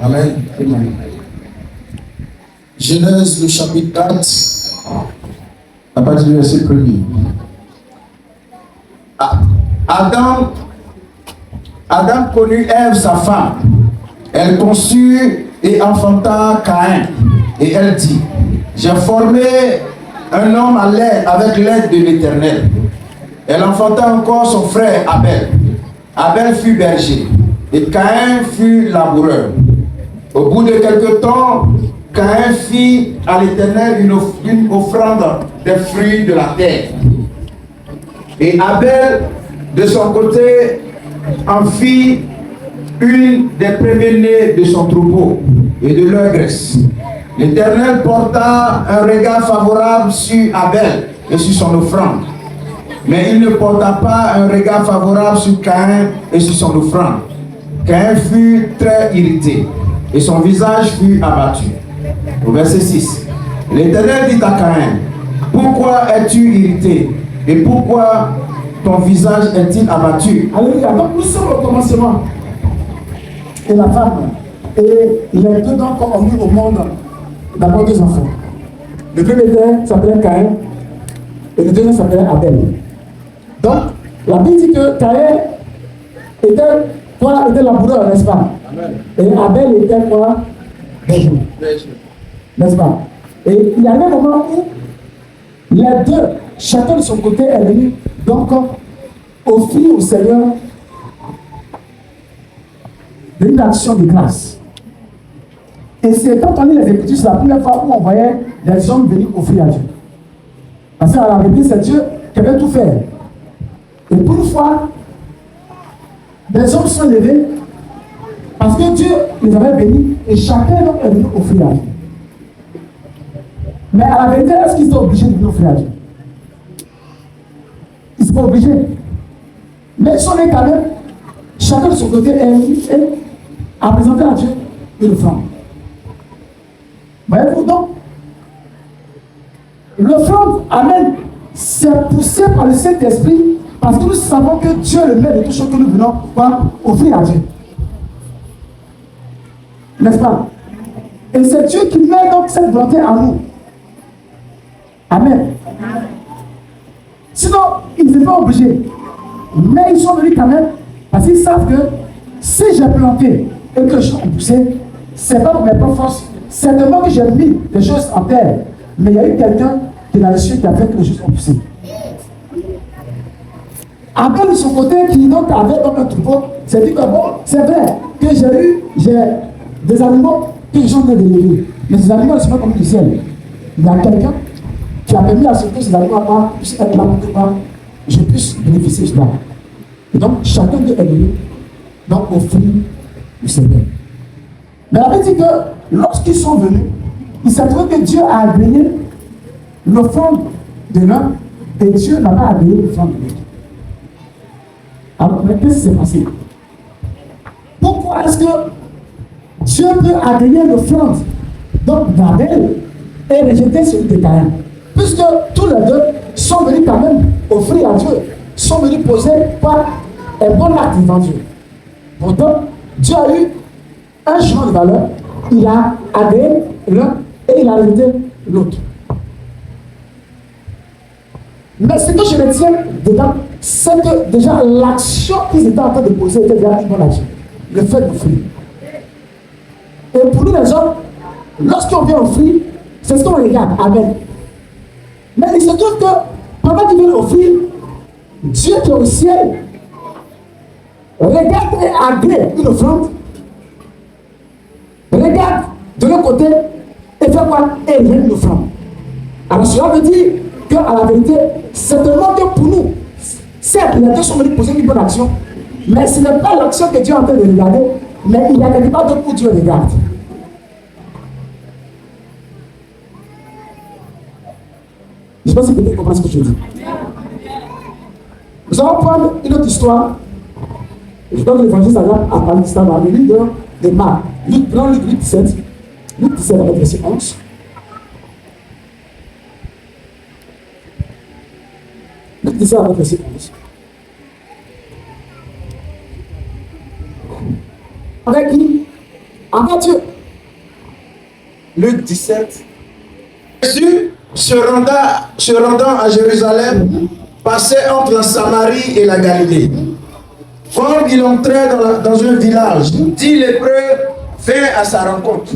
Amen. Amen. Genèse, le chapitre 4, à partir du verset 1er. Adam connut Ève, sa femme. Elle conçut et enfanta Caïn. Et elle dit, j'ai formé un homme avec l'aide de l'Éternel. Elle enfanta encore son frère Abel. Abel fut berger et Caïn fut laboureur. Au bout de quelque temps, Caïn fit à l'Éternel une offrande des fruits de la terre. Et Abel, de son côté, en fit une des premiers-nés de son troupeau et de leur graisse. L'Éternel porta un regard favorable sur Abel et sur son offrande. Mais il ne porta pas un regard favorable sur Caïn et sur son offrande. Caïn fut très irrité et son visage fut abattu. Au verset 6, l'Éternel dit à Caïn, pourquoi es-tu irrité et pourquoi ton visage est-il abattu? Alléluia. Donc nous sommes au commencement. Et la femme et les deux donc ont mis au monde d'abord deux enfants. Le premier s'appelait Caïn et le deuxième s'appelait Abel. Donc la Bible dit que Caïn était laboureur, n'est-ce pas? Amen. Et Abel était quoi? Berger. N'est-ce pas? Et il y avait un moment où les deux, chacun de son côté, est venu donc offrir au Seigneur une action de grâce. Et c'est quand on lit les Écritures, c'est la première fois où on voyait des hommes venir offrir à Dieu. Parce qu'à la vérité, c'est Dieu qui avait tout fait. Et pour une fois, des hommes sont levés parce que Dieu les avait bénis et chacun d'eux est venu offrir à Dieu. Mais à la vérité, est-ce qu'ils sont obligés de venir offrir à Dieu? Ils ne sont pas obligés. Mais ils sont allés quand même, chacun de son côté a présenté à Dieu une offrande. Voyez-vous donc, l'offrande, amen, c'est poussé par le Saint-Esprit parce que nous savons que Dieu est le maître de tout ce que nous venons offrir à Dieu. N'est-ce pas? Et c'est Dieu qui met donc cette volonté en nous. Amen. Sinon, ils n'étaient pas obligés. Mais ils sont venus quand même parce qu'ils savent que si j'ai planté et que je suis poussé, c'est pas pour mes propres forces. Certainement que j'ai mis des choses en terre. Mais il y a eu quelqu'un qui a reçu qui a fait que les choses ont poussé. Abel de son côté, qui donc avait donc un troupeau, s'est dit que bon, c'est vrai que j'ai des animaux que je suis en train d'élever. Mais ces animaux ne sont pas comme du ciel. Il y a quelqu'un qui a permis à ce que ces animaux puissent être là pour que je puisse bénéficier de cela. Et donc, chacun d'eux est venu donc offrir au Seigneur. Mais la Bible dit que lorsqu'ils sont venus, il s'est trouvé que Dieu a agréé l'offrande de l'un et Dieu n'a pas agréé l'offrande de l'autre. Alors, mais qu'est-ce qui s'est passé? Pourquoi est-ce que Dieu peut agréer l'offrande donc d'Abel et rejeter celui de Caïn? Puisque tous les deux sont venus quand même offrir à Dieu, sont venus poser par un bon acte devant Dieu. Pourtant, Dieu a eu un jugement de valeur, il a agréé l'un et il a rejeté l'autre. Mais ce que je retiens dedans, c'est que déjà l'action qu'ils étaient en train de poser était déjà une bonne action. Le fait d'offrir. Et pour nous les hommes, lorsqu'on vient offrir, c'est ce qu'on regarde. Amen. Mais il se trouve que pendant qu'ils viennent offrir, Dieu qui est au ciel regarde et agrée une offrande, regarde de l'autre côté et fait quoi? Et il y a une offrande. Alors cela veut dire qu'à la vérité, certainement que pour nous, certes, les deux sont venus poser une bonne action, mais ce n'est pas l'action que Dieu est en train de regarder, mais il y a quelque part d'autre où Dieu regarde. Je ne sais pas si vous comprenez ce que je dis. Nous allons prendre une autre histoire. Je crois que l'évangile a parlé d'histoire dans le livre de Marc. Dans Luc 17, Luc 17 avec verset 11. Luc 17 avec verset 11. Avec qui? Avec Dieu. Luc 17. Jésus, se rendant à Jérusalem, passait entre la Samarie et la Galilée. Comme il entrait dans un village, 10 lépreux vinrent à sa rencontre.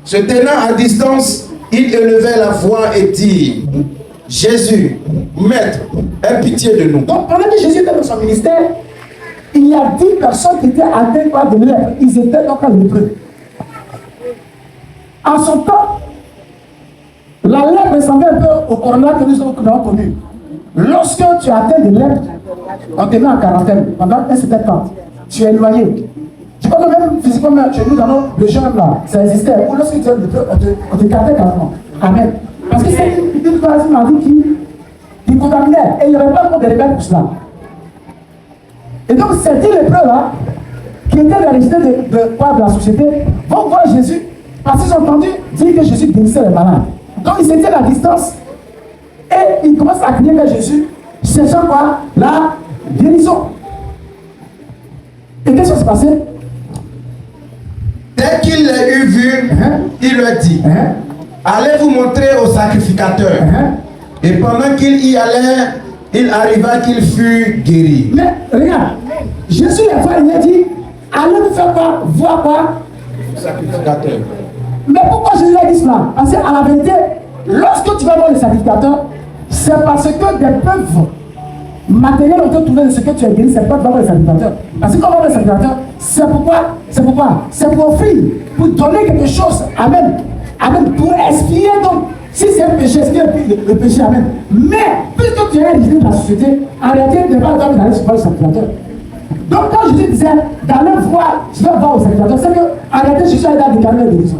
Se tenant à distance, il élevait la voix et dit: Jésus, Maître, aie pitié de nous. Donc, pendant que Jésus était dans son ministère, il y a 10 personnes qui étaient atteintes par de lèpre. Ils étaient donc lépreux. En son temps, la lèpre ressemblait un peu au corona que nous avons connu. Lorsque tu as atteint de lèpre, on te met en quarantaine pendant un certain temps. Tu es éloigné. Je crois que même physiquement, chez nous, dans nos régions là, ça existait. Ou lorsque tu es lépreux, on te gardait carrément. Amen. Parce que c'est une maladie qui contaminait. Et il n'y avait pas de remède pour cela. Et donc, ces 10 lépreux là, qui étaient les résidents de la société, vont voir Jésus parce qu'ils ont entendu dire que Jésus guérissait les malades. Donc, ils étaient à la distance et ils commencent à crier vers Jésus, cherchant quoi? La guérison. Et qu'est-ce qui s'est passé? Dès qu'il l'a eu vu, il lui a dit: allez vous montrer au sacrificateur. Et pendant qu'il y allait, il arriva qu'il fut guéri. Mais regarde, Jésus les voit, il a dit: allez vous faire quoi? Voir quoi? Sacrificateur. Mais pourquoi Jésus a dit cela? Parce qu'à la vérité, lorsque tu vas voir le sacrificateur, c'est parce que des preuves matérielles ont été trouvées de ce que tu as guéri, c'est pas de voir le sacrificateur. Parce que quand on va le sacrificateur, c'est pour offrir, pour donner quelque chose. Amen. Amen. Pour expier donc. Si c'est un péché, expier le péché, amen. Mais, puisque tu es un de la société, en réalité, tu n'es pas d'aller voir le sacrificateur. Donc, quand Jésus disait d'aller voir, je vais voir au sacrificateur, c'est qu'en réalité, Jésus a été déclaré la guérison.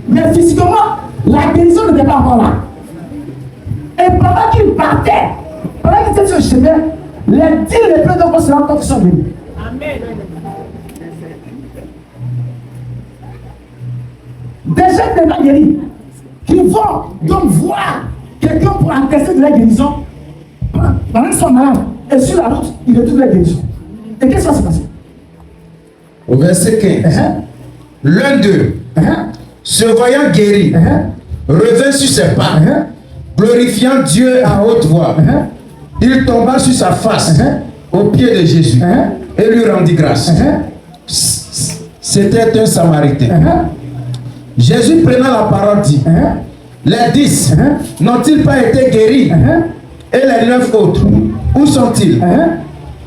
Mais physiquement, la guérison n'était pas encore là. Et pendant qu'il partait, pendant qu'il était sur le chemin, les 10 lépreux donc se rendent compte qu'ils sont guéris. Amen. Des gens qui n'ont pas guéris, qui vont donc voir quelqu'un pour encaisser de la guérison, pendant qu'ils sont malades, et sur la route, ils retrouvent la guérison. Et qu'est-ce qui va se passer? Au verset 15, l'un d'eux, se voyant guéri, revint sur ses pas, glorifiant Dieu à haute voix. Il tomba sur sa face aux pieds de Jésus et lui rendit grâce. C'était un Samaritain. Jésus prenant la parole dit: les 10 n'ont-ils pas été guéris? Et les 9 autres, où sont-ils?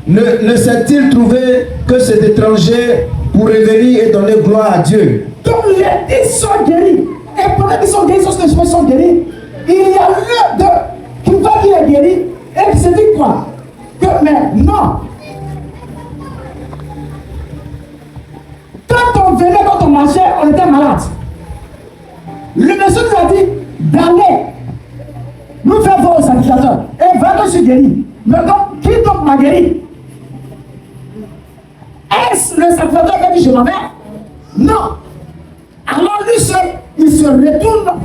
Ne s'est-il trouvé que cet étranger pour revenir et donner gloire à Dieu? Donc les 10 sont guéris. Et pendant qu'ils sont guéris, ils sont guéris. Il y a l'un d'eux qui voit qu'il est guéri et qui se dit quoi? Que mais non. Quand on venait, quand on marchait, on était malade. Le monsieur nous a dit d'aller nous faire voir au sacrificateur. Et vraiment, je suis guéri. Maintenant, qui donc m'a guéri? Est-ce le sacrificateur qui a dit je m'en vais? Non. Alors lui seul, il se retourne.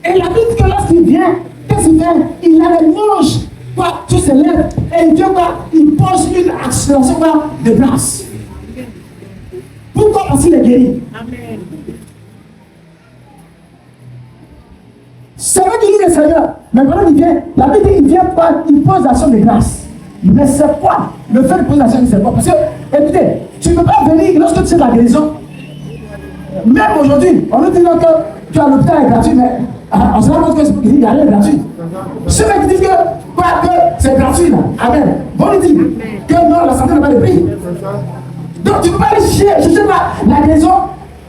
Et la Bible dit que lorsqu'il vient, qu'est-ce qu'il fait? Il a les manches quoi, sur ses lèvres. Et il vient quoi? Il pose une accélération de grâce. Pourquoi? Parce qu'il est guéri. Amen. C'est vrai qu'il est le Seigneur. Mais quand il vient, la Bible dit qu'il vient pas, il pose l'action de grâce. Mais c'est quoi? Le fait de poser l'action, c'est quoi? Parce que, écoutez, tu ne peux pas venir lorsque tu sais la guérison. Même aujourd'hui, on nous dit que tu as l'hôpital est gratuit, mais on se rend compte qu'il n'y a rien de gratuit. Ceux qui disent que c'est gratuit, là. Amen. Bon, il dit que non, la santé n'a pas de prix. Donc tu ne peux pas aller chercher la guérison,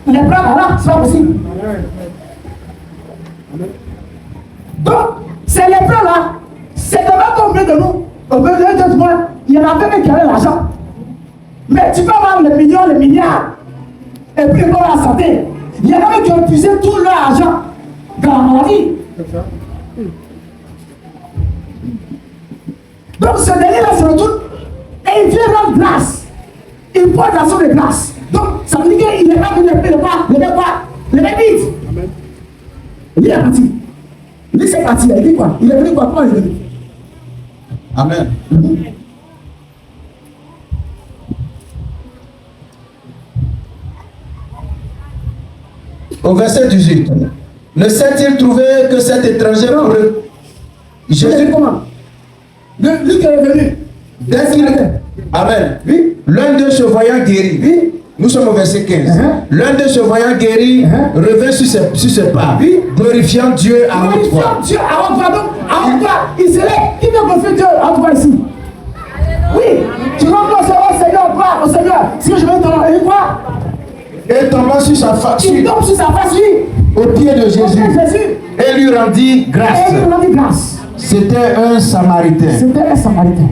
les prendre là, c'est pas possible. Donc, ces lépreux là, c'est tellement tombé de nous. Au milieu de moi, il y en avait même qui avaient l'argent. Mais tu peux avoir les millions, les milliards, et puis encore la santé. Il y en avait qui ont puisé tout leur argent dans la maladie. Donc ce dernier-là se retourne et il vient rendre grâce. Il porte l'action de grâce. Donc ça veut dire qu'il n'est pas venu le met vite. Il est parti. Lui c'est parti, il dit quoi? Il est venu quoi? Comment il est venu? Amen. Au verset 18. Ne s'est-il trouvé que cet étranger pour eux? Jésus comment? Lui qui est venu. Dès qu'il... Amen. Oui. L'un d'eux se voyant guéri. Oui. Nous sommes au verset 15. L'un d'eux se voyant guéri revint sur ses pas, oui, glorifiant Dieu à haute voix. Glorifiant Dieu à haute voix. Donc, à haute voix, il se lève. Qui veut glorifier Dieu à haute voix ici? Oui. Tu vas dire au Seigneur, quoi? Au Seigneur, si je veux t'en et quoi? Et tombant sur sa face, il tombe sur sa face, lui, au pied de Jésus, et lui rendit grâce. C'était un Samaritain. C'était un Samaritain.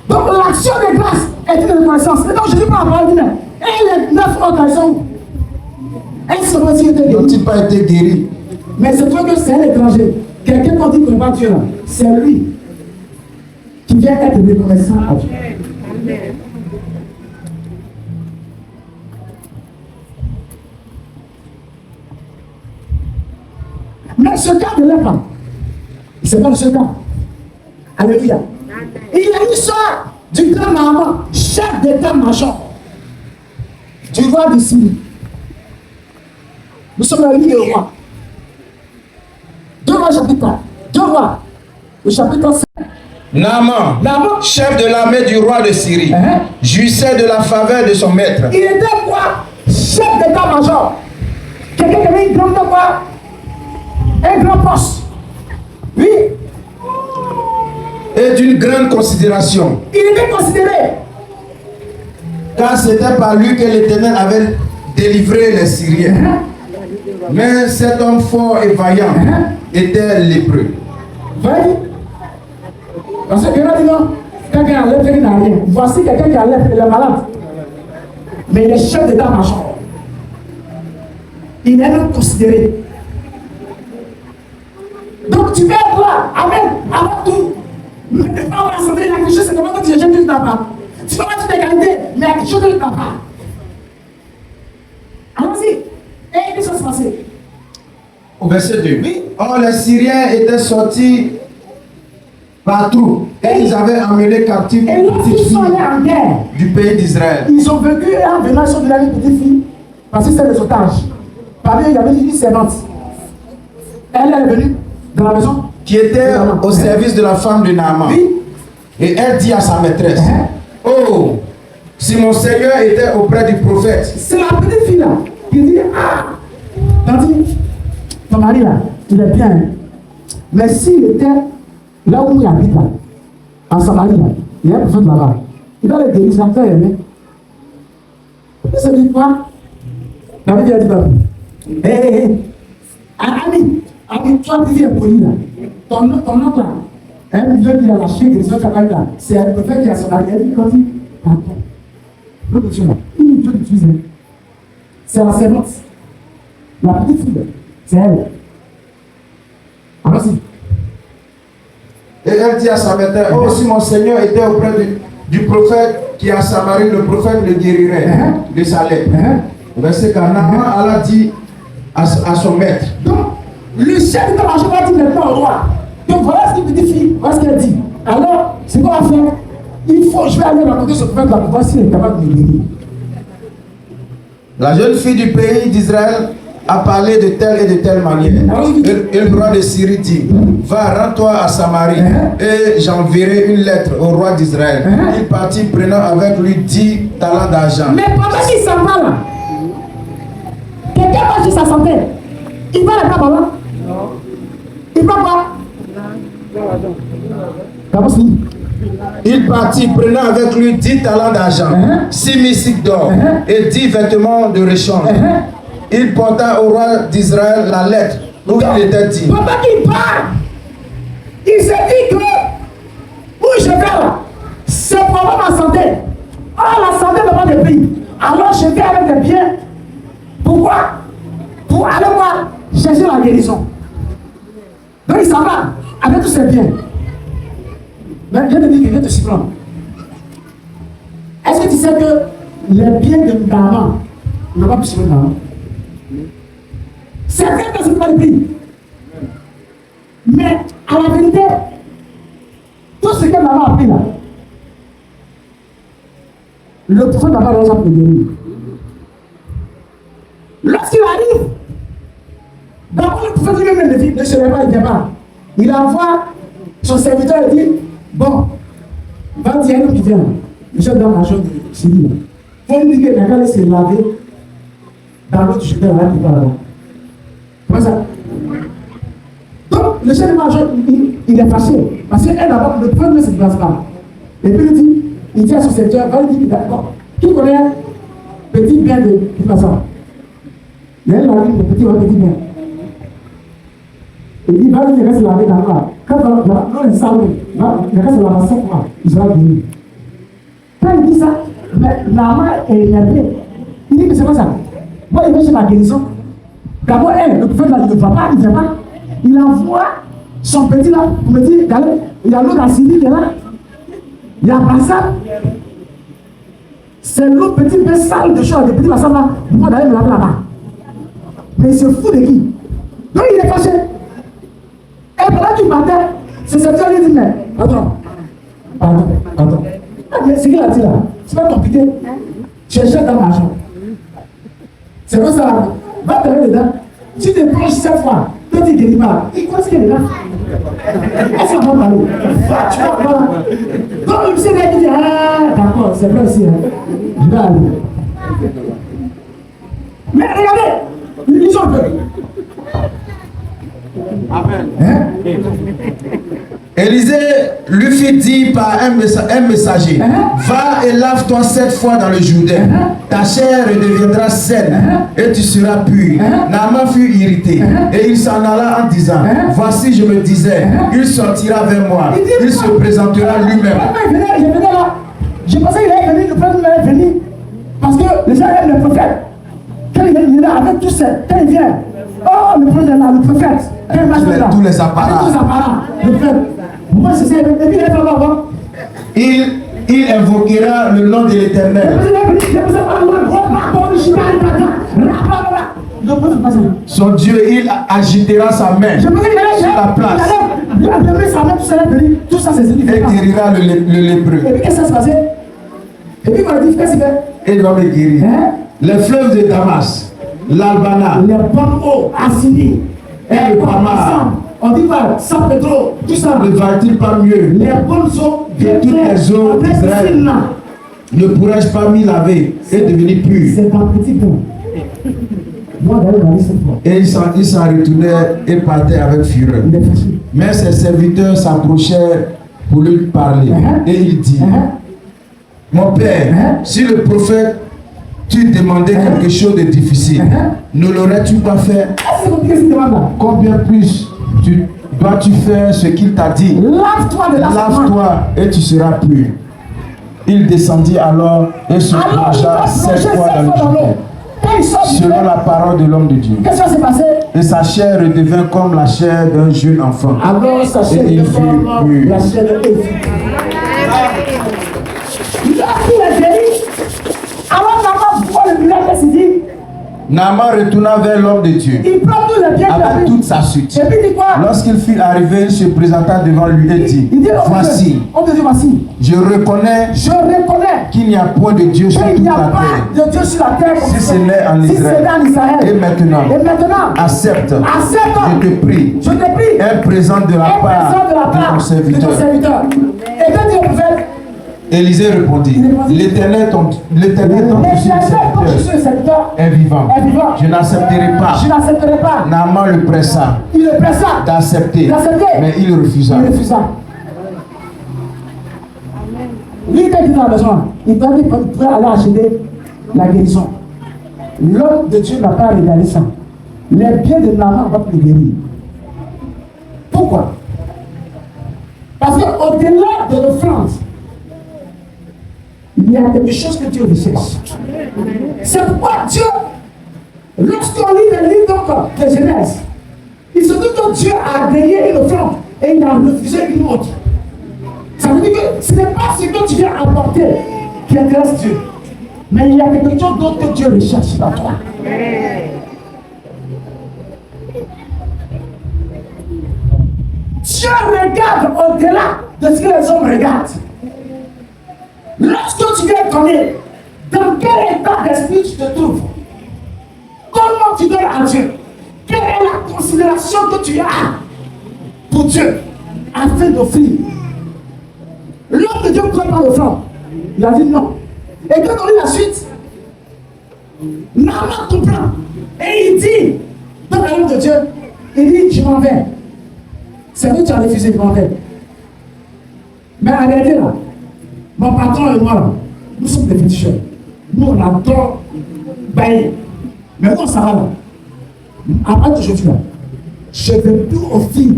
Donc l'action de grâce est une reconnaissance. Et donc Jésus prend la parole, dit, et les 9 autres, elles sont où? Elles sont aussi été guéries. N'ont-ils pas été guéris? Mais c'est toi que c'est un étranger. Quelqu'un qu'on dit qu'on n'est pas Dieu là, c'est lui qui vient être reconnaissant à Dieu. Mais ce cas de l'enfant, c'est pas le seul cas. Alléluia. Il y a l'histoire du grand Naaman, chef d'état-major du roi de Syrie. Nous sommes dans le livre des rois. 2 rois chapitre 4. 2 rois. Le chapitre 5. Naaman, chef de l'armée du roi de Syrie, jouissait de la faveur de son maître. Il était quoi? Chef d'état-major. Quelqu'un qui avait une grande quoi? Un grand poste. Oui. Et d'une grande considération. Il était considéré. Car c'était par lui que l'Éternel avait délivré les Syriens. Mais cet homme fort et vaillant était lépreux. Voyez? Parce que quelqu'un dit non, quelqu'un a lèvre, quelqu'un n'a rien. Voici quelqu'un qui a lèvre, il est malade. Mais il est chef d'état-major. Il est même considéré. Donc tu vas être là, amen, avant tout. Mais tu vas avoir la santé, il y a quelque chose, c'est comment tu jettes ta part. Tu vas avoir toutes les qualités, mais il y a quelque chose de ta part. Allons-y. Et qu'est-ce qui va se passer? Au verset 2. Oui. Or, les Syriens étaient sortis partout et ils avaient emmené captifs et une petite sont allés fille en guerre du pays d'Israël. Ils ont vécu et en venant, ils sont venus avec une petite fille parce que c'était des otages. Parmi eux, il y avait une servante. Elle est venue dans la maison. Qui était au service de la femme de Naaman. Oui. Et elle dit à sa maîtresse, oh, si mon Seigneur était auprès du prophète. C'est la petite fille là qui dit, ah, tandis, ton mari là, il est bien. Mais s'il était là où il habite là, en Samarie là, il y a un prophète là-bas. Il va le guérir, ça fait aimer. Il se dit quoi? La Bible a dit quoi? Hé, Ami, toi qui viens poli là, ton oncle là, un vieux qui a lâché des autres capables là, c'est un prophète qui a son arrière, il dit, pardon. L'autre Dieu là, il Dieu l'utilise. C'est la servante. La petite fille, c'est elle. Allons-y. Et elle dit à sa maîtresse, oh, si mon Seigneur était auprès du prophète qui est à Samarie, le prophète le guérirait de sa lèpre. Verset 4, Naaman Allah dit à son maître. Donc, le chef de l'état-major va dire maintenant au roi. Donc voilà ce que petite fille, voilà ce qu'elle dit. Alors, c'est quoi à faire? Je vais aller raconter ce prophète là pour voir s'il est capable de me guérir. La jeune fille du pays d'Israël a parlé de telle et de telle manière. Et le roi de Syrie dit, va, rends-toi à Samarie, et j'enverrai une lettre au roi d'Israël. Il partit prenant avec lui 10 talents d'argent. Mais pendant qu'il s'en va là, quelqu'un va sur sa santé. Il va là-bas, là? Non. Il va pas? Non. Il partit prenant avec lui 10 talents d'argent, 6 cycles d'or et 10 vêtements de rechange. Il porta au roi d'Israël la lettre où il était dit. Pendant qu'il part, il s'est dit que où je vais là, c'est pour ma santé. Ah, la santé dépend des pays. Alors je vais avec des biens. Pourquoi? Pour aller voir chercher la guérison. Donc il s'en va avec tous ses biens. Mais je te dis que je te surprends. Est-ce que tu sais que les biens de Naaman n'ont pas pu suivre Naaman? C'est vrai que ce n'est pas le pays. Mais à la vérité, tout ce que Naaman a pris là, le prophète n'a pas raison de guérir. ne se lève pas, il ne vient pas. Il envoie son serviteur et dit, bon, va dire à nous qui vient, le chef d'état-major de Syrie. Il faut lui dire qu'il n'a qu'à aller se laver dans l'autre chemin là qui va là-bas. Comment ça? Donc, le chef d'état-major, il est fâché. Parce qu'elle d'abord, le prophète ne se déplace pas. Et puis il dit à son serviteur, va lui dire, d'accord, qui connaît petit bien de toute façon? Mais elle a dit, le petit bien. Il dit, va lui reste laver dans l'eau. Quand l'eau est salée, il reste laver 5 mois, il sera guéri. Quand il dit ça, Naaman est énervé. Il dit, mais c'est quoi ça? Moi, il va chez la guérison. D'abord, le prophète là, il ne va pas, il ne vient pas. Il envoie son petit là pour me dire, il y a l'eau dans Syrie, il est là. Il n'y a pas ça. C'est l'autre petit peu sale de choses, des petits passants là, moi d'aller me laver là-bas. Mais il se fout de qui? Donc il est fâché. Et pendant qu'il partait, ce serviteur lui dit, mais attends. Ce qu'il a dit là, c'est pas compliqué. Tu es chef dans l'argent. C'est comme ça, va te mettre dedans. Tu te plonges 7 fois, toi tu ne guéris pas. Il croit ce qu'il est là. Est-ce qu'on va parler? Tu vas voir. Donc il s'est dit, ah d'accord, c'est vrai aussi. Je vais aller. Mais regardez, lisons un peu. Amen. Hein? Élisée lui fit dire par un messager, va et lave-toi 7 fois dans le Jourdain, ta chair deviendra saine et tu seras pur. Naaman fut irrité et il s'en alla en disant, voici je me disais, il sortira vers moi, il se présentera lui-même. Je venais là, je pensais qu'il allait venir, le prophète allait venir, parce que les gens aiment le prophète. Quand il est là avec tous ces, quand il vient, oh le prophète est là, le prophète. Tous les apparats. Le prophète. Moi, c'est ça, il invoquera le nom de l'Éternel. Son Dieu, il agitera sa main sur la place et guérira le lépreux. Et puis, qu'est-ce qui s'est passé? Et puis, qu'est-ce qu'il fait? Il va me guérir. Les fleuves de Damas, l'Albana, les bonnes eaux, Assini, et le Pamar. On dit pas, San Pedro, tout ça. Ne va-t-il pas mieux? Les bonnes eaux de toutes les eaux d'Israël. Ne pourrais-je pas m'y laver et devenir pur? C'est un petit peu. Moi, d'ailleurs, dans cette fois. Et il s'en retournait et partait avec fureur. Mais ses serviteurs s'approchèrent pour lui parler. Et il dit, mon père, si le prophète tu demandais quelque chose de difficile, ne l'aurais-tu pas fait? Combien plus dois-tu faire ce qu'il t'a dit? Lave-toi et tu seras pur. Il descendit alors et se plongea 7 fois dans le Jourdain, selon la parole de l'homme de Dieu. Qu'est-ce qui s'est passé? Et sa chair redevint comme la chair d'un jeune enfant. Alors sa chair et il fut pur. La chair de Élie. Lorsqu'il est guéri, alors Naaman voit le miracle et s'est dit, Naaman retourna vers l'homme de Dieu il prend tous les biens avec toute sa suite. Et puis il dit quoi? Lorsqu'il fut arrivé, il se présenta devant lui et dit, voici, je reconnais qu'il n'y a point de Dieu sur toute la terre, si ce n'est en Israël. Et maintenant, accepte, je te prie, un présent de la part de ton serviteur. Et quand il prophète, Élisée répondit, l'Éternel ton serviteur est vivant. Je n'accepterai pas. Naaman le pressa d'accepter, mais il refusa. Lui, quand il a besoin, il doit aller acheter la guérison. L'homme de Dieu n'a pas regardé ça. Les biens de Naaman vont le guérir. Pourquoi? Parce qu'au-delà de l'offrande, il y a quelque chose que Dieu recherche. C'est pourquoi Dieu, lorsqu'on lit les livres de Genèse, il se dit que Dieu a gagné une offrande et il a refusé une autre. Ça veut dire que ce n'est pas ce que tu viens apporter qui intéresse Dieu. Mais il y a quelque chose d'autre que Dieu recherche dans toi. Dieu regarde au-delà de ce que les hommes regardent. Lorsque tu viens connaître dans quel état d'esprit tu te trouves, comment tu donnes à Dieu, quel quelle est la considération que tu as pour Dieu afin d'offrir? L'homme de Dieu ne prend pas l'offrande. Il a dit non. Et quand on lit la suite, Naaman comprend. Et il dit, dans la langue de Dieu, il dit, je m'en vais. C'est vrai que tu as refusé, je m'en vais. Mais en réalité, là, mon patron et moi, là, nous sommes des féticheurs. Nous, on adore bailler. Mais moi, ça va là. Après aujourd'hui, là, je ne vais plus offrir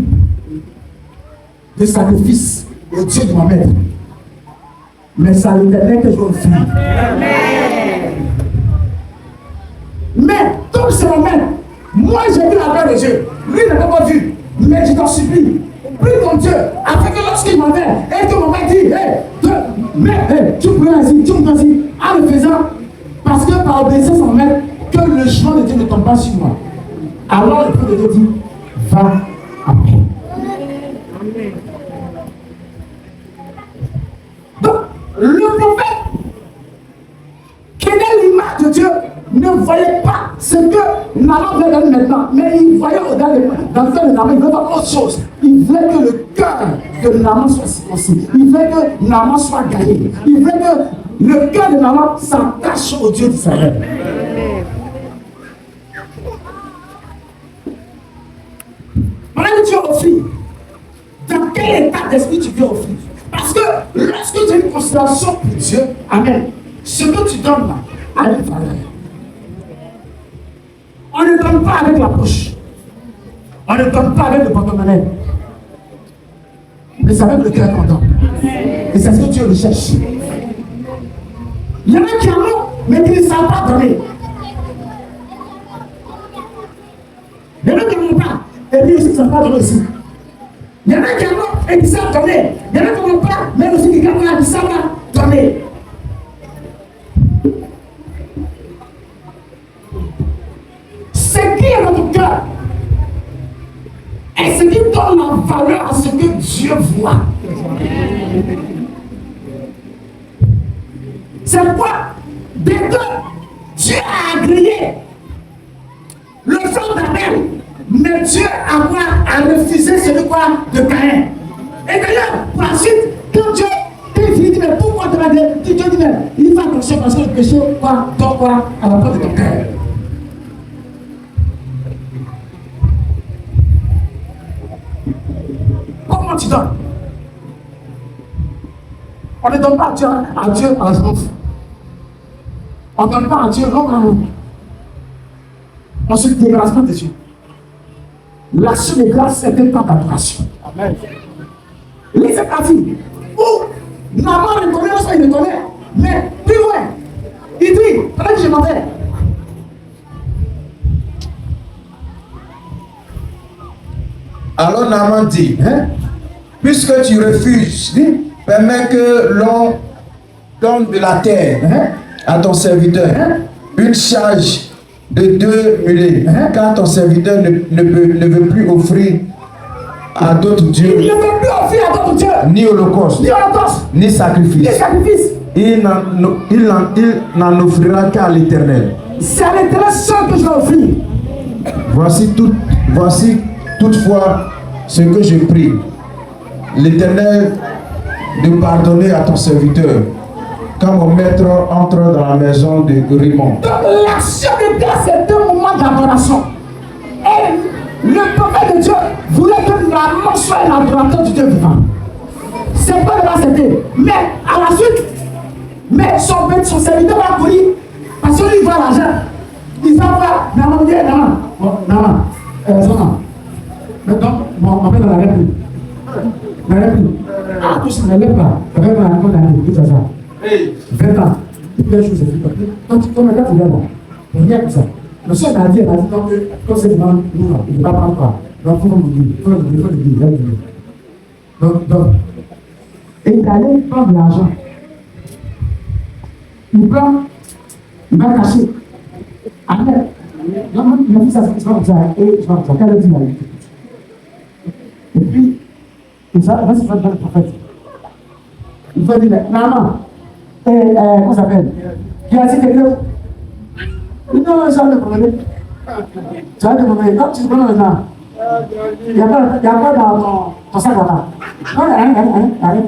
de sacrifice au Dieu de ma mère. Mais c'est à l'Éternel que je vais offrir. Mais, comme c'est mon maître, moi j'ai vu la gloire de Dieu. Lui n'a pas vu. Mais je t'en supplie. Prie ton Dieu, afin que lorsqu'il m'avait, et que mon maître dit, tu pourrais ainsi, tu me dis, en le faisant, parce que par obéissance à mon maître, que le jugement de Dieu ne tombe pas sur moi. Alors le peuple de Dieu dit, va après. Donc, le prophète, qui est l'image de Dieu, ne voyait pas ce que Naaman voulait donner maintenant, mais il voyait dans le cœur de Naaman, il voulait pas autre chose. Il voulait que le cœur de Naaman soit circoncis. Il voulait que Naaman soit gagné. Il voulait que le cœur de Naaman s'attache au Dieu d'Israël. Maintenant que tu as offert, dans quel état d'esprit tu veux offrir? Parce que lorsque tu as une considération pour Dieu, amen, ce que tu donnes là a une valeur. On ne donne pas avec la poche. On ne donne pas avec le porte-monnaie. Mais c'est avec le cœur qu'on donne. Et c'est ce que Dieu recherche. Il y en a qui en ont, mais qui ne savent pas donner. Il y en a qui n'en ont pas, et puis aussi qui ne savent pas donner aussi. Il y en a qui en ont et qui savent donner. Il y en a qui n'en ont pas, mais aussi qui ne savent pas donner. Ce qui est dans ton cœur est ce qui donne la valeur à ce que Dieu voit. C'est quoi? Dès que Dieu a agréé le sang d'Abel, mais Dieu a refusé celui quoi de Caïn. Et d'ailleurs, par la suite, quand il finit, mais pourquoi te l'as dit? Dieu dit, mais il fait attention parce que le péché, quoi, donc quoi, à la porte de ton cœur. Comment tu donnes? On ne donne pas à Dieu à la seconde. On ne donne pas à Dieu non. On se dégrâce pas de Dieu. L'action de grâce, c'est un temps d'adoration. Amen. Les États-Unis, où Naaman reconnaît, il reconnaît, mais plus loin, il dit, pendant que je m'en vais. Alors Naaman dit, puisque tu refuses, permets que l'on donne de la terre à ton serviteur, une charge de 2 mulets, car ton serviteur ne veut plus offrir à d'autres dieux, Il ne veut plus offrir à d'autres dieux, ni holocauste, ni sacrifice. Il n'en offrira qu'à l'Éternel. C'est à l'Éternel seul que je vais offrir. Voici toutefois ce que je prie, l'Éternel de pardonner à ton serviteur, quand mon maître entre dans la maison de Rimon. Donc l'action de grâce est un moment d'adoration. Et le prophète de Dieu voulait que Naaman soit un adorateur du Dieu vivant. C'est pas le bas c'était. Mais à la suite, mais son serviteur va courir parce que lui il voit l'argent. Il va voir Naaman dit Naaman, mais donc, mon père n'en avait plus. Ah, tout ça, n'allait pas. Il avait pas encore d'année, tout ça. 20 ans. Toutes les choses, c'est plus compliqué. Donc, comme le gars, tu viens bon. Il n'y a que ça. Le seul a dit, il a dit, donc, quand c'est devant nous, il ne va pas prendre quoi. Donc, il faut nous dire, il faut le dire. Donc, et il allait prendre l'argent. Il prend, il va cacher. Après, il a dit ça, c'est comme ça, et je vais comme ça, qu'elle a dit, et puis, il va se faire dans le prophète. Il va dire, maman, comment ça s'appelle? Qui a dit quelqu'un? Non, ça ne problème. Tu vas demander, quand tu te prends maintenant, il n'y a pas dans ton sac là-bas. Non, il n'y a rien.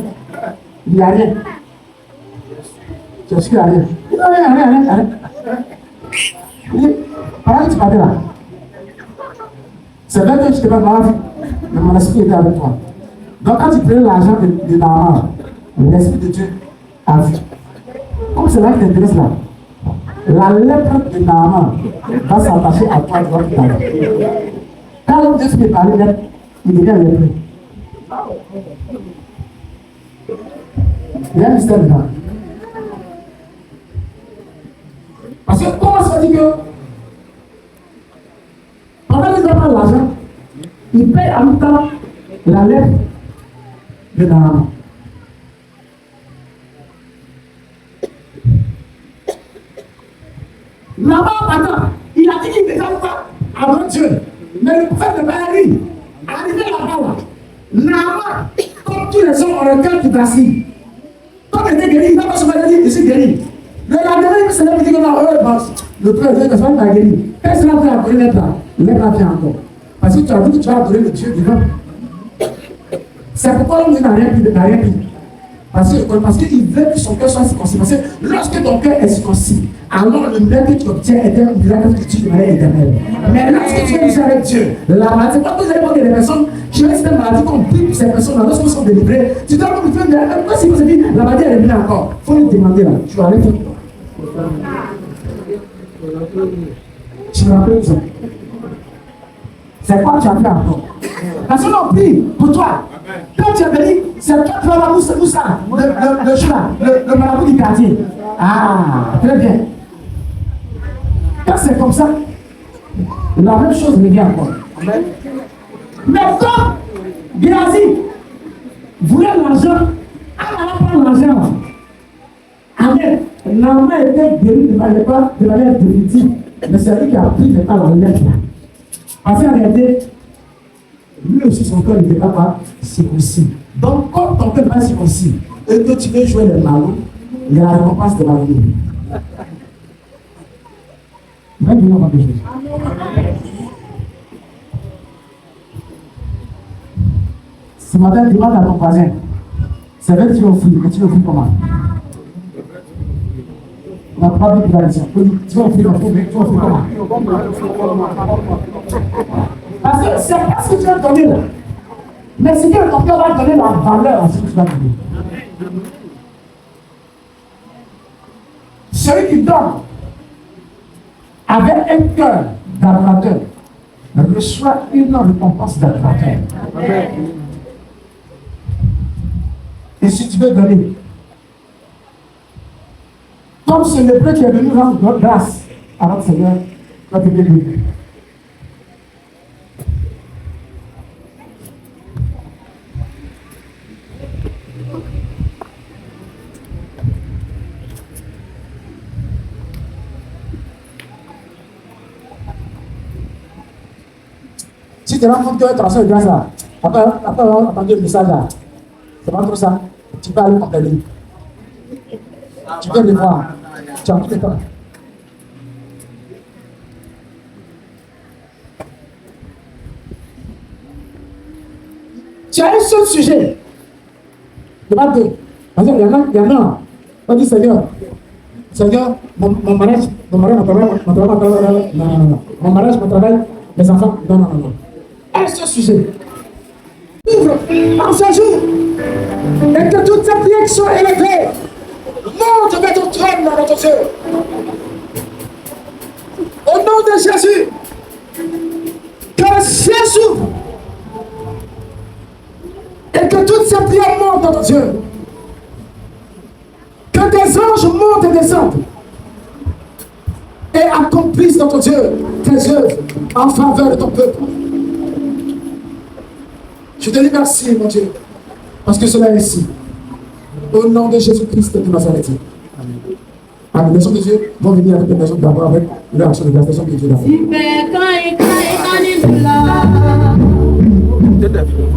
Il n'y a rien. Je suis allé. Il n'y a rien. Il dit, pendant que tu partais là, c'est vrai que je n'étais pas dans la vie, mais mon esprit était avec toi. Donc quand tu prenais l'argent de Naaman, l'esprit de Dieu a vu. Comme c'est là qui t'intéresse là, la lettre de Naaman va s'attacher à toi dans ta vie. Quand l'homme Dieu se parler lettre, il devient lettré. Il y a un mystère dedans. Parce que comment ça dit que pendant qu'il doit prendre l'argent, il paye en même temps la lettre de Naaman. Naaman, attends, il a dit qu'il était pas avant Dieu. Mais le prophète de Baali, arrivé là-bas, Naaman, comme tous les hommes ont le cœur qui vacille. Comme il était guéri, il n'a pas souvent dit, je suis guéri. Le lendemain, il se lève et dit que non, le président de Swan t'a guéri. Personne n'a pris la première lettre là. Il n'est pas fait encore. Parce que tu as dit que tu vas adorer le Dieu divin. C'est pourquoi l'homme n'a rien pris. Parce qu'il veut que son cœur soit circoncis. Parce que lorsque ton cœur est circoncis, alors le miracle que tu obtiens est un miracle que tu de manière éternelle. Mais lorsque tu es avec Dieu, la maladie, quand vous allez voir des personnes qui ont cette maladie, qu'on prie pour ces personnes-là, lorsqu'elles sont délivrées, tu dois comme tu dire, pourquoi si vous avez dit, la maladie est revenue encore, il faut lui demander là, tu vas aller faire. Tu me rappelles ça. C'est quoi tu as fait encore? Parce que l'on prie pour toi. Quand tu es béni, c'est toi qui vas voir Moussa, le marabout du quartier. Ah, très bien. Quand c'est comme ça, la même chose revient encore. Mais quand Géasi voulait l'argent, elle n'allait pas l'argent. Amen. Naaman était guéri de manière définitive. Mais c'est lui qui a pris maintenant la lettre. Parce qu'en réalité, lui aussi son cœur n'était pas circoncis. Donc, comme ton cœur n'est pas circoncis, et que tu veux jouer les malous, il y a la récompense de la vie. Même nous, on va pécher. Ce matin, demande à ton voisin, c'est vrai que tu offres, mais tu offres comment? On n'a pas vu de la mission. Tu vas offrir comment? Parce que c'est pas ce que tu vas donner là. Mais c'est que ton cœur va donner la valeur à ce que tu vas donner. Celui qui donne avec un cœur d'adorateur reçoit une récompense d'adorateur. Et si tu veux donner, comme c'est le prêtre qui est venu rendre grâce à notre Seigneur, notre Dieu. Si tu rends compte que tu as fait grâce là, après avoir entendu le message là, c'est pas trop ça, tu peux aller compter. Tu peux le voir, tu as tout le temps. Tu as un seul sujet. Devant Dieu. Parce qu'il y en a. On dit Seigneur, mon mariage, mon mariage, mon travail, mes enfants, non. Un seul sujet. Ouvre en ce jour et que toutes ces prières soient élevées. Monte vers ton trône dans notre Dieu. Au nom de Jésus, que le ciel s'ouvre et que toutes ces prières montent dans notre Dieu. Que des anges montent et descendent et accomplissent notre Dieu tes œuvres en faveur de ton peuple. Je te dis merci, mon Dieu, parce que cela est ainsi. Au nom de Jésus-Christ de Nazareth. Amen. Les gens de Dieu vont venir avec les personnes d'abord avec leur action de grâce. Les gens qui Dieu d'abord. Le pasteur est d'abord.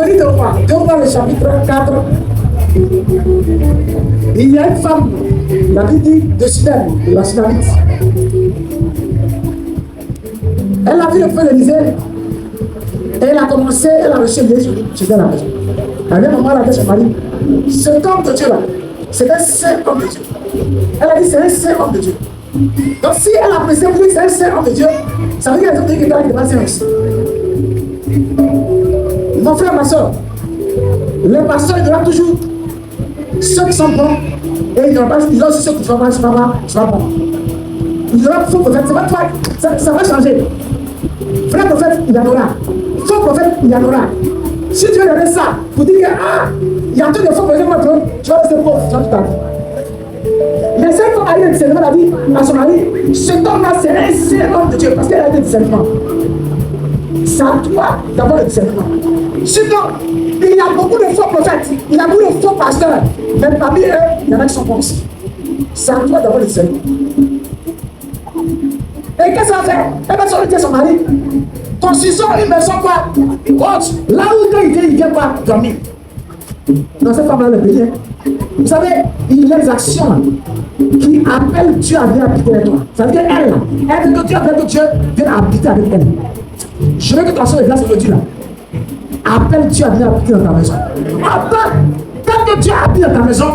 livre de Rois, 2 Rois, le chapitre 4. Il y a une femme, la Bible dit de Sudan, la Sunamite. Elle a vu le feu d'Élysée et elle a commencé, elle a reçu Jésus chez elle à la maison. À un moment, elle a dit à son mari, cet homme de Dieu là, c'est un saint homme de Dieu. Elle a dit c'est un saint homme de Dieu. Donc si elle a apprécié que c'est un saint homme de Dieu, ça veut dire qu'elle a dit que c'est pas saint aussi. Mon frère, ma soeur, les pasteurs, il y aura toujours ceux qui sont bons et il y aura aussi ceux qui ne sont pas bons. Il y aura faux prophète, c'est pas toi, ça va changer. Vrai prophète, il y en aura. Faux prophète, il y en aura. Si tu veux donner ça pour dire que il y a tous des faux prophètes, tu vas rester pauvre, tu vas tout attendre. Mais cette femme a eu un discernement, elle a dit à son mari, cet homme-là, c'est un saint homme de Dieu, parce qu'elle a eu un discernement. C'est à toi d'avoir le discernement. Sinon, il y a beaucoup de faux prophètes, il y a beaucoup de faux pasteurs, mais parmi eux, il y en a qui sont bons aussi. C'est à toi d'avoir le discernement. Et qu'est-ce qu'elle va faire? Elle va sortir son mari. Construisons une maison quoi? Watch. Là où il vient pas dormir. Dans cette femme-là, le pays. Vous savez, il y a des actions qui appellent Dieu à venir habiter avec toi. Ça veut dire elle veut que Dieu appelle que Dieu vienne habiter avec elle. Je veux que tu sois de grâce aujourd'hui là. Appelle Dieu à venir habiter dans ta maison. Tant que Dieu habite dans ta maison,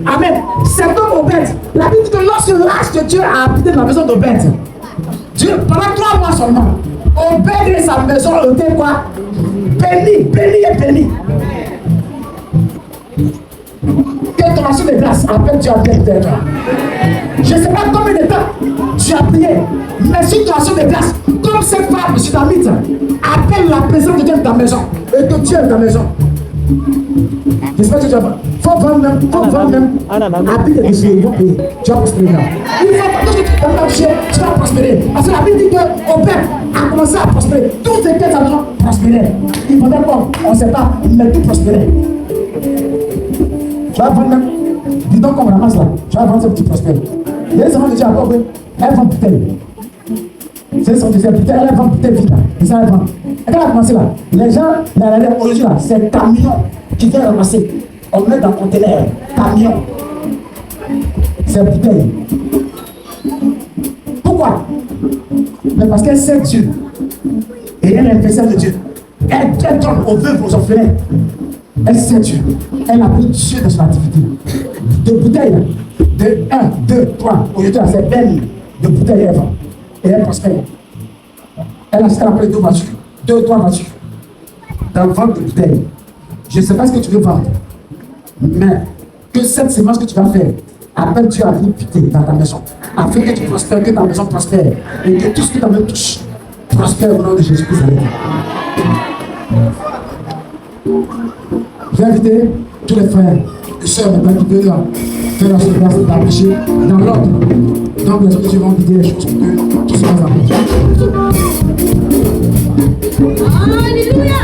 amen. C'est comme Obed. La Bible dit que lorsque l'âge de Dieu a habité dans la maison d'Obed, Dieu, pendant 3 mois seulement, Obed et sa maison étaient quoi? Béni. Que ton action de grâce appelle Dieu à venir avec toi. Je ne sais pas combien de temps tu as prié, mais si ton action de grâce, comme cette femme sunamite, appelle la présence de Dieu dans ta maison, et que Dieu est dans ta maison. J'espère que tu vas voir. Faut vendre même. Habite des yeux, ils vont payer. Tu vas prospérer là. Il faut pas que tu vas marcher, tu vas prospérer. Parce que la Bible dit qu'au père a commencé à prospérer. Tous les 15 ans prospéraient. Il faudrait quoi? On ne sait pas, mais tout prospérait. Tu vas vendre même. Dis donc qu'on ramasse là. Tu vas vendre ce petit prospère. Les enfants de Dieu à Bob, elles vendent bouteilles. C'est son deuxième bouteille, elles vendent bouteille vide là. Et ça, elles vendent. Et quand elle a commencé là, les gens, aujourd'hui là, c'est un camion qui vient ramasser. On met dans le conteneur, camion. C'est bouteille. Pourquoi? Mais parce qu'elle sait Dieu. Et elle est l'investisseur de Dieu. Elle donne aux veuves, aux orphelins. Elle sait Dieu. Elle a pris Dieu dans son activité. De bouteilles, de 1, 2, 3. Aujourd'hui, elle fait belle de bouteilles et elle vend. Et elle prospère. Elle a après 2 voitures. 2 ou 3 voitures. Dans le vente de bouteilles. Je ne sais pas ce que tu veux vendre. Mais que cette sémence que tu vas faire, appelle Dieu à venir piquer dans ta maison. Afin que tu prospères, que ta maison prospère. Et que tout ce qui ta main touche prospère au nom de Jésus-Christ. Je vais inviter tous les frères et sœurs maintenant qui peuvent faire la grâce de l'approcher dans l'ordre. Donc les autres vont guider les choses pour que tout soit en Alléluia.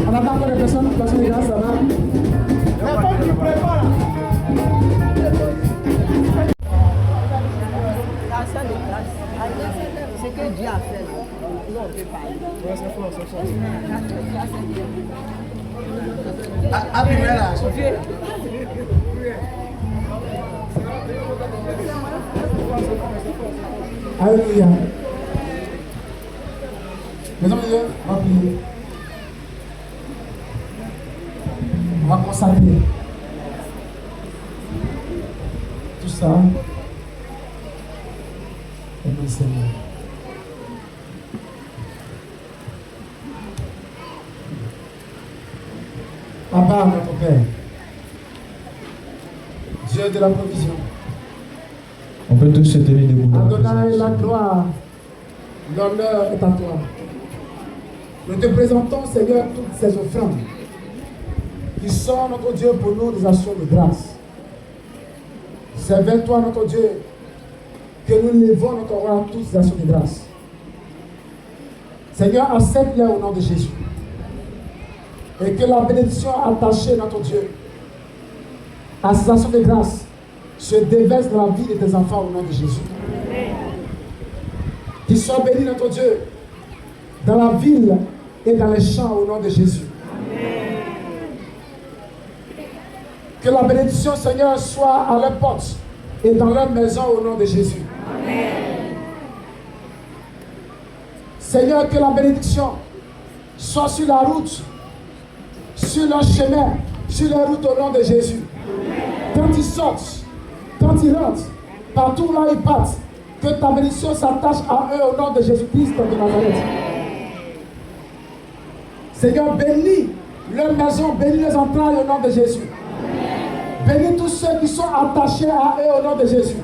On attend encore les personnes, les gars, ça va. C'est que Dieu a fait. Nous, on peut parler. Ouais, c'est fort, c'est fort. Alléluia. Mesdames et messieurs, on va prier. On va consacrer tout ça au nom du Seigneur. Papa, notre Père, Dieu de la provision, On peut tous se tenir debout. Adonai, la gloire, l'honneur est à toi. Nous te présentons, Seigneur, toutes ces offrandes qui sont, notre Dieu, pour nous des actions de grâce. C'est vers toi, notre Dieu, que nous levons notre roi toutes ces actions de grâce. Seigneur, accepte-les au nom de Jésus. Et que la bénédiction attachée, notre Dieu, à ces actions de grâce se déverse dans la vie de tes enfants au nom de Jésus. Qu'ils soient bénis, notre Dieu, dans la ville et dans les champs au nom de Jésus. Que la bénédiction, Seigneur, soit à leurs portes et dans leur maison au nom de Jésus. Seigneur, que la bénédiction soit sur la route, sur leur chemin, sur les routes au nom de Jésus. Quand ils sortent, quand ils rentrent, partout là ils partent, que ta bénédiction s'attache à eux au nom de Jésus-Christ de Nazareth. Seigneur, bénis leur maison, bénis les entrailles au nom de Jésus. Bénis tous ceux qui sont attachés à eux au nom de Jésus.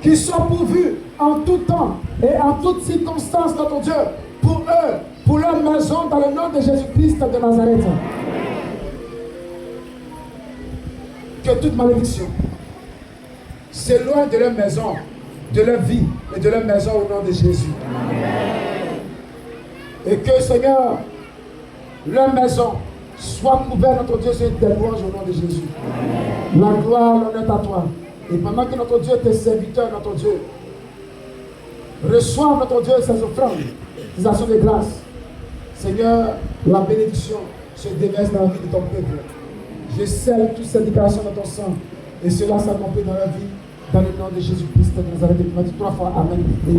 Qu'ils soient pourvus en tout temps et en toutes circonstances, notre Dieu, pour eux, pour leur maison, dans le nom de Jésus-Christ de Nazareth. Que toute malédiction s'éloigne de leur maison, de leur vie et de leur maison au nom de Jésus. Et que, Seigneur, leur maison soit couverte, notre Dieu, sur tes louanges au nom de Jésus. La gloire, l'honneur est à toi. Et pendant que notre Dieu, tes serviteurs, notre Dieu, reçoivent, notre Dieu, ces offrandes, ces actions de grâce, Seigneur, la bénédiction se déverse dans la vie de ton peuple. Je scelle toutes ces déclarations dans ton sang. Et cela s'accomplit dans la vie, dans le nom de Jésus-Christ de Nazareth. Et tu m'as dit 3 fois Amen. Et